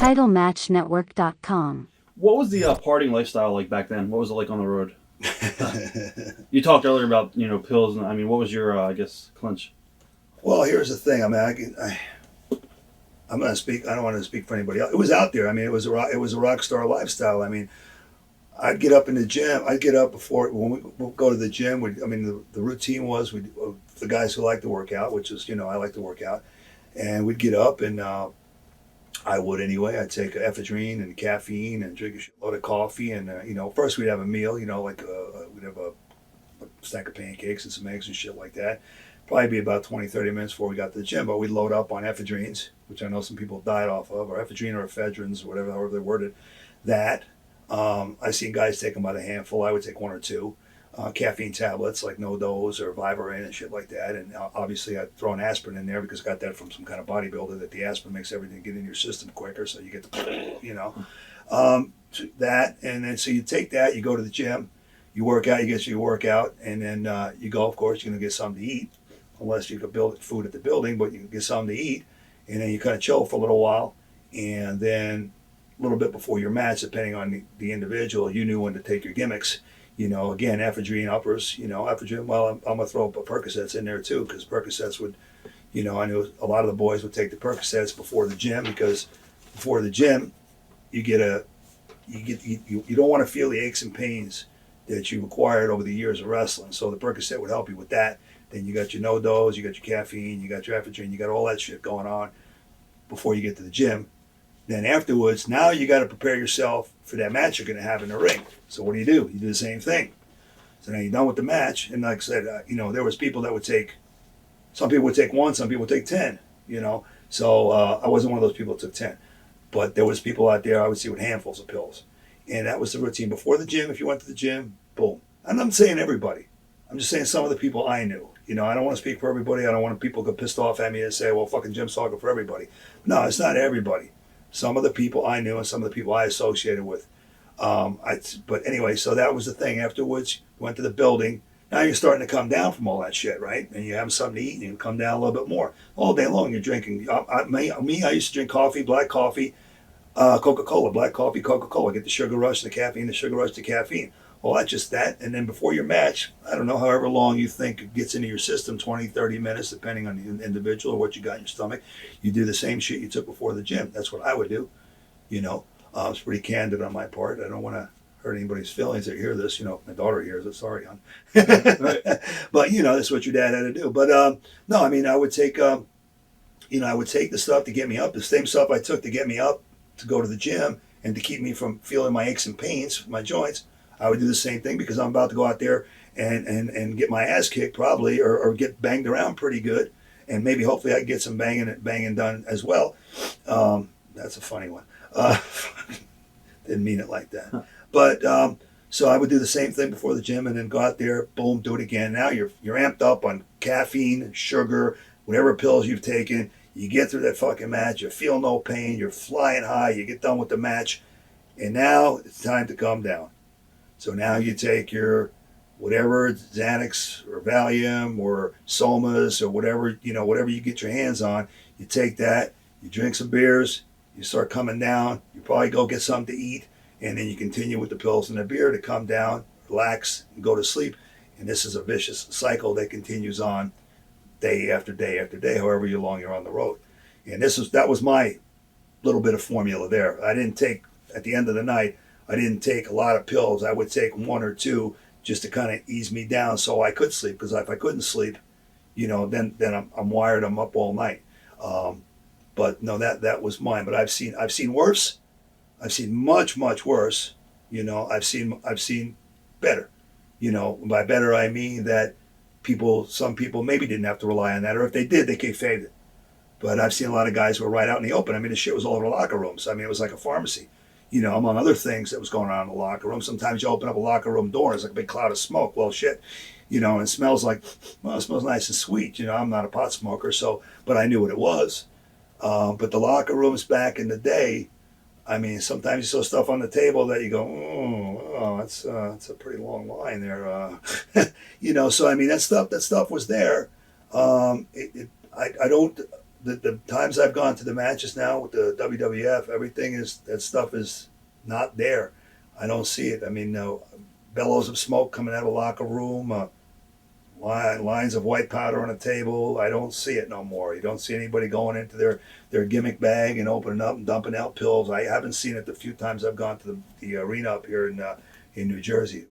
TitleMatchNetwork.com. What was the partying lifestyle like back then? What was it like on the road? You talked earlier about pills, and I mean, what was your I guess clinch? Well, here's the thing. I mean, I'm going to speak. I don't want to speak for anybody else. It was out there. I mean, it was a rock star lifestyle. I mean, I'd get up in the gym. I'd get up before when we'd go to the gym. The routine was the guys who like to work out, which is I like to work out, and we'd get up and I would anyway. I'd take ephedrine and caffeine and drink a load of coffee, and first we'd have a meal. We'd have a stack of pancakes and some eggs and shit like that. Probably be about 20, 30 minutes before we got to the gym, but we'd load up on ephedrines, which I know some people died off of, or ephedrine or ephedrins, or however they worded that. I seen guys take them by the handful. I would take one or two. Caffeine tablets like No Dose or Vivarin and shit like that. And obviously I'd throw an aspirin in there because I got that from some kind of bodybuilder, that the aspirin makes everything get in your system quicker, so you get that. And then so you take that, you go to the gym, you work out, you get your workout, and then you go, of course, you're going to get something to eat, unless you could build food at the building, but you can get something to eat. And then you kind of chill for a little while. And then a little bit before your match, depending on the individual, you knew when to take your gimmicks. Again, ephedrine uppers, ephedrine. Well, I'm going to throw up a Percocets in there too, because Percocets would, I knew a lot of the boys would take the Percocets before the gym, because before the gym, you don't want to feel the aches and pains that you've acquired over the years of wrestling. So the Percocet would help you with that. Then you got your No Dose, you got your caffeine, you got your ephedrine, you got all that shit going on before you get to the gym. Then afterwards, now you got to prepare yourself for that match you're going to have in the ring. So what do? You do the same thing. So now you're done with the match, and like I said, there was people that would take, some people would take one, some people would take 10. So I wasn't one of those people that took 10, but there was people out there I would see with handfuls of pills, and that was the routine before the gym. If you went to the gym, boom. I'm not saying everybody. I'm just saying some of the people I knew. I don't want to speak for everybody. I don't want people to get pissed off at me and say, well, fucking Jim's talking for everybody. No, it's not everybody. Some of the people I knew and some of the people I associated with. But anyway, so that was the thing. Afterwards, went to the building. Now you're starting to come down from all that shit, right? And you have something to eat and you come down a little bit more. All day long you're drinking. I used to drink coffee, black coffee, Coca-Cola, black coffee, Coca-Cola. Get the sugar rush, the caffeine, the sugar rush, the caffeine. Well, that's just that. And then before your match, I don't know, however long you think it gets into your system, 20, 30 minutes, depending on the individual or what you got in your stomach, you do the same shit you took before the gym. That's what I would do. It's pretty candid on my part. I don't want to hurt anybody's feelings that hear this. My daughter hears it. Sorry, hon. Right. But, that's what your dad had to do. But, no, I mean, I would take, I would take the stuff to get me up, the same stuff I took to get me up to go to the gym and to keep me from feeling my aches and pains, my joints. I would do the same thing because I'm about to go out there and get my ass kicked probably, or get banged around pretty good. And maybe hopefully I can get some banging done as well. That's a funny one. Didn't mean it like that. Huh. But so I would do the same thing before the gym and then go out there, boom, do it again. Now you're amped up on caffeine, sugar, whatever pills you've taken. You get through that fucking match. You feel no pain. You're flying high. You get done with the match. And now it's time to calm down. So now you take your whatever, Xanax or Valium or Somas or whatever, whatever you get your hands on, you take that, you drink some beers, you start coming down, you probably go get something to eat, and then you continue with the pills and the beer to come down, relax, and go to sleep. And this is a vicious cycle that continues on day after day after day, however long you're on the road. And that was my little bit of formula there. I didn't take, at the end of the night, I didn't take a lot of pills. I would take one or two just to kind of ease me down so I could sleep. Because if I couldn't sleep, then I'm wired. I'm up all night. But no, that was mine. But I've seen worse. I've seen much worse. I've seen better. By better I mean that some people maybe didn't have to rely on that, or if they did, they kayfabed it. But I've seen a lot of guys who were right out in the open. I mean, the shit was all over the locker rooms. I mean, it was like a pharmacy. Among other things that was going on in the locker room. Sometimes you open up a locker room door, it's like a big cloud of smoke. Well, shit, and it smells like, it smells nice and sweet. I'm not a pot smoker, but I knew what it was. But the locker rooms back in the day, I mean, sometimes you saw stuff on the table that you go, it's a pretty long line there. So I mean, that stuff was there. I don't, the times I've gone to the matches now with the WWF, everything is that stuff is not there. I don't see it. I mean, no bellows of smoke coming out of the locker room, lines of white powder on a table. I don't see it no more. You don't see anybody going into their gimmick bag and opening up and dumping out pills. I haven't seen it the few times I've gone to the arena up here in New Jersey.